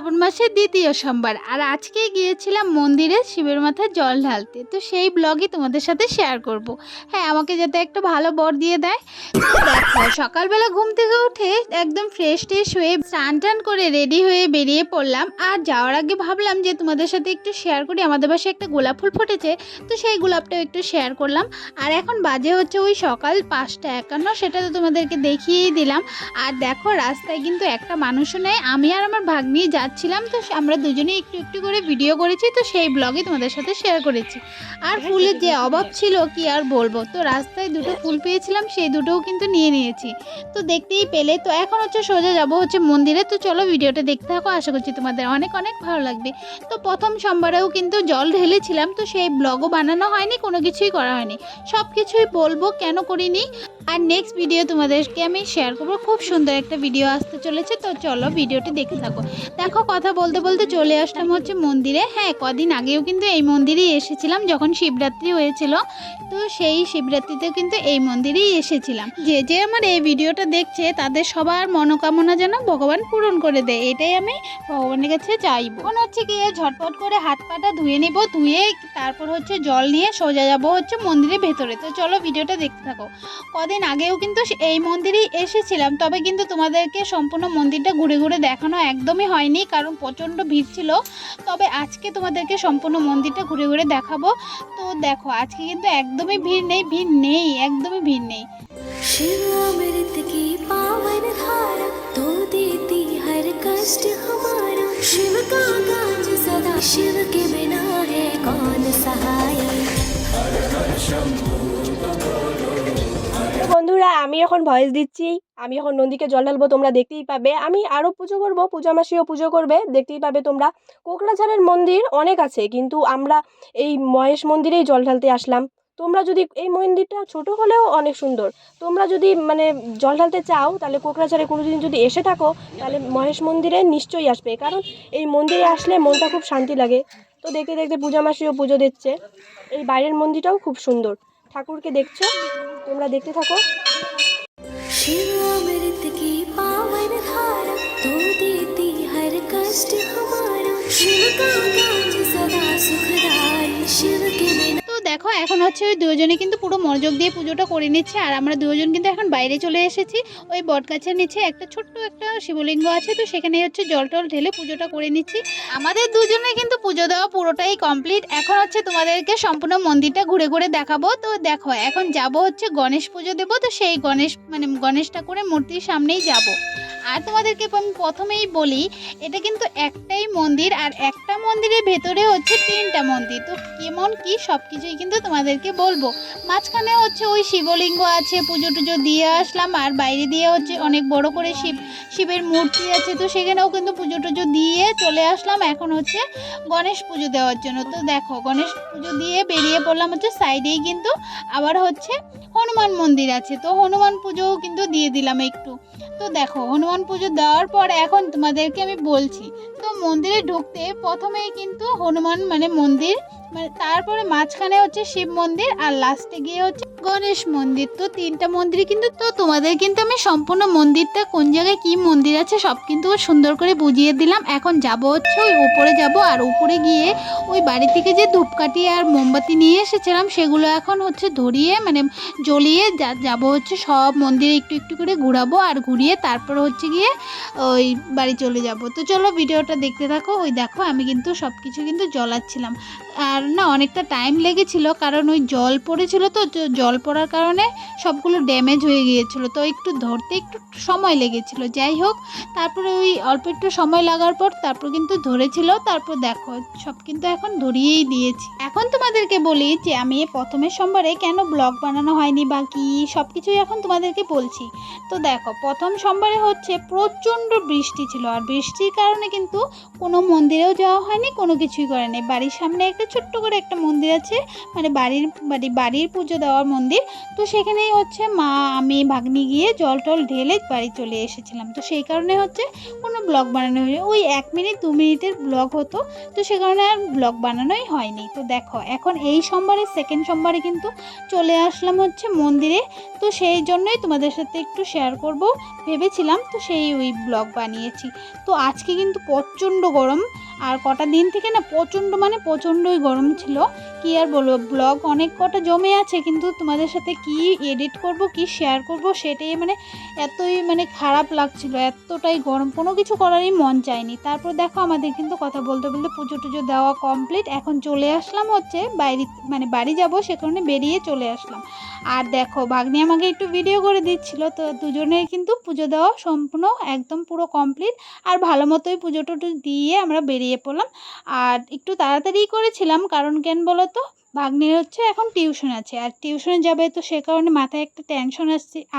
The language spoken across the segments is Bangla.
শ্রাবণ মাসের দ্বিতীয় সোমবার আর আজকেই গিয়েছিলাম মন্দিরে শিবের মাথায় জল ঢালতে। তো সেই ব্লগই তোমাদের সাথে শেয়ার করব। হ্যাঁ, আমাকে যাতে একটা ভালো বর দিয়ে দেয়। দেখো, সকালবেলা ঘুম থেকে উঠে একদম ফ্রেশ হয়ে স্নান টান করে রেডি হয়ে বেরিয়ে পড়লাম। আর যাওয়ার আগে ভাবলাম যে তোমাদের সাথে একটু শেয়ার করি, আমাদের বাসায় একটা গোলাপ ফুল ফুটেছে, তো সেই গোলাপটাও একটু শেয়ার করলাম। আর এখন বাজে হচ্ছে ওই সকাল 5:51, সেটা তো তোমাদেরকে দেখিয়েই দিলাম। আর দেখো, রাস্তায় কিন্তু একটা মানুষও নেই, আমি আর আমার ভাগ্নি যাচ্ছিলাম। তো আমরা দুজনেই একটু একটু করে ভিডিও করেছি, তো সেই ব্লগে তোমাদের সাথে শেয়ার করেছি। আর ফুলের যে অভাব ছিল কি আর বলবো, তো রাস্তায় দুটো ফুল পেয়েছিলাম, সেই দুটোও কিন্তু নিয়ে নিয়েছি। তো দেখতেই পেলে। তো এখন হচ্ছে সোজা যাবো হচ্ছে মন্দিরে। তো চলো ভিডিওটা দেখতে থাকো, আশা করছি তোমাদের অনেক অনেক ভালো লাগবে। তো প্রথম সোমবারেও কিন্তু জল ঢেলেছিলাম, তো সেই ব্লগও বানানো হয়নি, কোনো কিছুই করা হয়নি। সব কিছুই বলবো কেন করিনি। আর নেক্সট ভিডিও তোমাদেরকে আমি শেয়ার করবো, খুব সুন্দর একটা ভিডিও আসতে চলেছে। তো চলো ভিডিওটি দেখে থাকো। দেখো, কথা বলতে বলতে চলে আসলাম হচ্ছে মন্দিরে। হ্যাঁ, কদিন আগেও কিন্তু এই মন্দিরেই এসেছিলাম যখন শিবরাত্রি হয়েছিল। তো সেই শিবরাত্রিতেও কিন্তু এই মন্দিরেই এসেছিলাম। যে যে আমার এই ভিডিওটা দেখছে তাদের সবার মনোকামনা যেন ভগবান পূরণ করে দেয়, এটাই আমি ভগবানের কাছে চাইবো। এখন হচ্ছে গিয়ে ঝটপট করে হাত পাটা ধুয়ে নেব, ধুয়ে তারপর হচ্ছে জল নিয়ে সোজা যাবো হচ্ছে মন্দিরের ভেতরে। তো চলো ভিডিওটা দেখতে থাকো। কদিন আগেও কিন্তু এই মন্দিরেই এসেছিলাম, তবে কিন্তু তোমাদেরকে সম্পূর্ণ মন্দিরটা ঘুরে ঘুরে দেখানো একদমই হয়নি, কারণ প্রচণ্ড ভিড় ছিল। তবে আজকে তোমাদেরকে সম্পূর্ণ মন্দিরটা ঘুরে ঘুরে দেখাবো। তো দেখো, আজকে কিন্তু একদমই ভিড় নেই, একদমই ভিড় নেই। शिव अमृत की पावन धारा तो देती हर कष्ट हमारा। शिव का काज सदा, शिव के बिना है कौन सहाय। বন্ধুরা, আমি এখন ভয়েস দিচ্ছি, আমি এখন নন্দীকে জল ঢালবো, তোমরা দেখতেই পাবে। আমি আরও পুজো করব, পূজা মাসিও পুজো করবে, দেখতেই পাবে তোমরা। কোকড়াঝাড়ের মন্দির অনেক আছে, কিন্তু আমরা এই মহেশ মন্দিরেই জল ঢালতে আসলাম। তোমরা যদি, এই মন্দিরটা ছোট হলেও অনেক সুন্দর, তোমরা যদি মানে জল ঢালতে চাও তাহলে কোকড়াঝাড়ে কোনো দিন যদি এসে থাকো তাহলে মহেশ মন্দিরে নিশ্চয়ই আসবে, কারণ এই মন্দিরে আসলে মনটা খুব শান্তি লাগে। তো দেখতে দেখতে পূজা মাসিও পুজো দিচ্ছে। এই বাইরের মন্দিরটাও খুব সুন্দর, ঠাকুরকে দেখছো, তোমরা দেখতে থাকো। शिव अमृत की पावन धारा तो देती हर कष्ट हमारा। शिव का काज सदा सुखदाई, शिव के बिना। তো দেখো, এখন হচ্ছে ওই দুজনে কিন্তু পুরো মনোযোগ দিয়ে পুজোটা করে নিচ্ছে। আর আমরা দুজন কিন্তু এখন বাইরে চলে এসেছি। ওই বটগাছের নিচে একটা ছোট্ট একটা শিবলিঙ্গ আছে, তো সেখানে হচ্ছে জল টল ঢেলে পুজোটা করে নিচ্ছি। আমাদের দুজনে কিন্তু পুজো দেওয়া পুরোটাই কমপ্লিট। এখন হচ্ছে তোমাদেরকে সম্পূর্ণ মন্দিরটা ঘুরে ঘুরে দেখাবো। তো দেখো, এখন যাব হচ্ছে গণেশ পুজো দেবো। তো সেই গণেশ ঠাকুরের মূর্তির সামনেই যাব। আর তোমাদেরকে আমি প্রথমেই বলি, এটা কিন্তু একটাই মন্দির, আর একটা মন্দিরের ভেতরে হচ্ছে 3টা মন্দির। তো কেমন কি সব কিছুই কিন্তু তোমাদেরকে বলবো। মাঝখানে হচ্ছে ওই শিবলিঙ্গ আছে, পুজো টুজো দিয়ে আসলাম। আর বাইরে দিয়ে হচ্ছে অনেক বড় করে শিবের মূর্তি আছে, তো সেখানেও কিন্তু পুজো টুজো দিয়ে চলে আসলাম এখন হচ্ছে গণেশ পুজো দেওয়ার জন্য। তো দেখো, গণেশ পুজো দিয়ে বেরিয়ে পড়লাম হচ্ছে সাইডেই কিন্তু আবার হচ্ছে হনুমান মন্দির আছে, তো হনুমান পুজোও কিন্তু দিয়ে দিলাম একটু। তো দেখো, হনুমান পুজো দেওয়ার পর এখন তোমাদেরকে আমি বলছি। তো মন্দিরে ঢুকতে প্রথমেই কিন্তু হনুমান মন্দির, তারপরে মাঝখানে হচ্ছে শিব মন্দির, আর লাস্টে গিয়ে হচ্ছে গণেশ মন্দির। তো 3টা মন্দির কিন্তু। তো তোমাদের কিন্তু আমি সম্পূর্ণ মন্দিরটা কোন জায়গায় কি মন্দির আছে সব কিন্তু সুন্দর করে বুঝিয়ে দিলাম। এখন যাব হচ্ছে ওই উপরে যাব, আর উপরে গিয়ে ওই বাড়ি থেকে যে ধূপকাঠি আর মোমবাতি নিয়ে এসেছিলাম সেগুলো এখন হচ্ছে ধরিয়ে জ্বলিয়ে যাব হচ্ছে সব মন্দিরে একটু একটু করে ঘুরাবো। আর ঘুরিয়ে তারপর হচ্ছে গিয়ে ওই বাড়ি চলে যাব। তো চলো ভিডিওটা দেখতে থাকো। ওই দেখো, আমি কিন্তু সব কিছু কিন্তু জ্বলাচ্ছিলাম। আর না, অনেকটা টাইম লেগেছিল, কারণ ওই জল পড়েছিল, তো জল পড়ার কারণে সবগুলো ড্যামেজ হয়ে গিয়েছিল, তো একটু ধরতে একটু সময় লেগেছিল। যাই হোক, তারপরে ওই অল্প একটু সময় লাগার পর তারপর কিন্তু ধরেছিল। তারপর দেখো, সব কিন্তু এখন ধরিয়েই দিয়েছি। এখন তোমাদেরকে বলি যে আমি প্রথমের সোমবারে কেন ব্লগ বানানো হয়নি বা কি, সব কিছুই এখন তোমাদেরকে বলছি। তো দেখো, প্রথম সোমবারে হচ্ছে প্রচণ্ড বৃষ্টি ছিল, আর বৃষ্টির কারণে কিন্তু কোনো মন্দিরেও যাওয়া হয়নি, কোনো কিছুই করেনি। বাড়ির সামনে একটা একটা ছোট্ট করে একটা মন্দির আছে, মানে বাড়ির পুজো দেওয়ার মন্দির। তো সেখানেই হচ্ছে মা, আমি, ভাগ্নি গিয়ে জল টল ঢেলে বাড়ি চলে এসেছিলাম। তো সেই কারণে হচ্ছে কোনো ব্লগ বানানো হয়নি, ওই 1 মিনিট 2 মিনিটের ব্লগ হতো, তো সে কারণে আর ব্লগ বানানোই হয়নি। তো দেখো এখন এই সোমবারে, সেকেন্ড সোমবারে কিন্তু চলে আসলাম হচ্ছে মন্দিরে। তো সেই জন্যই তোমাদের সাথে একটু শেয়ার করব ভেবেছিলাম, তো সেই ওই ব্লগ বানিয়েছি। তো আজকে কিন্তু প্রচণ্ড গরম, আর কটা দিন থেকে না প্রচণ্ড মানে প্রচণ্ডই গরম ছিল। কি আর বলবো, ব্লগ অনেক কটা জমে আছে, কিন্তু তোমাদের সাথে কি এডিট করব, কি শেয়ার করব, সেটাই মানে এতই মানে খারাপ লাগছিল, এতটাই গরম, কোনো কিছু করারই মন চায়নি। তারপর দেখো আমাদের কিন্তু কথা বলতে বলতে পুজো টুজো দেওয়া কমপ্লিট, এখন চলে আসলাম হচ্ছে বাইরে, মানে বাড়ি যাব, সে কারণে বেরিয়ে চলে আসলাম। আর দেখো ভাগ্নি আমাকে একটু ভিডিও করে দিচ্ছিল, তো দুজনের কিন্তু পুজো দেওয়া সম্পূর্ণ একদম পুরো কমপ্লিট। আর ভালো মতোই পুজো টুজো দিয়ে আমরা বেরিয়ে পড়লাম। আর একটু তাড়াতাড়ি করেছিলাম, কারণ কেন বলো তো, ভাগ্নির হচ্ছে এখন টিউশন আছে, আর টিউশনে যাবে, তো সে কারণে মাথায় একটা টেনশন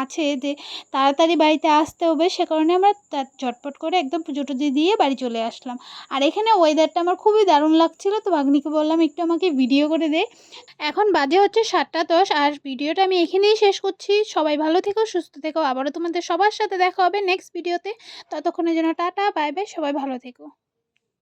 আছে যে তাড়াতাড়ি বাড়িতে আসতে হবে। সে কারণে আমরা ঝটপট করে একদম পুজো টুজো দিয়ে বাড়ি চলে আসলাম। আর এখানে ওয়েদারটা আমার খুবই দারুণ লাগছিল, তো ভাগ্নিকে বললাম একটু আমাকে ভিডিও করে দে। এখন বাজে হচ্ছে 7:10, আর ভিডিওটা আমি এখানেই শেষ করছি। সবাই ভালো থেকো, সুস্থ থেকো, আবারও তোমাদের সবার সাথে দেখা হবে নেক্সট ভিডিওতে। ততক্ষণের জন্য টাটা, বাই বাই, সবাই ভালো থেকো।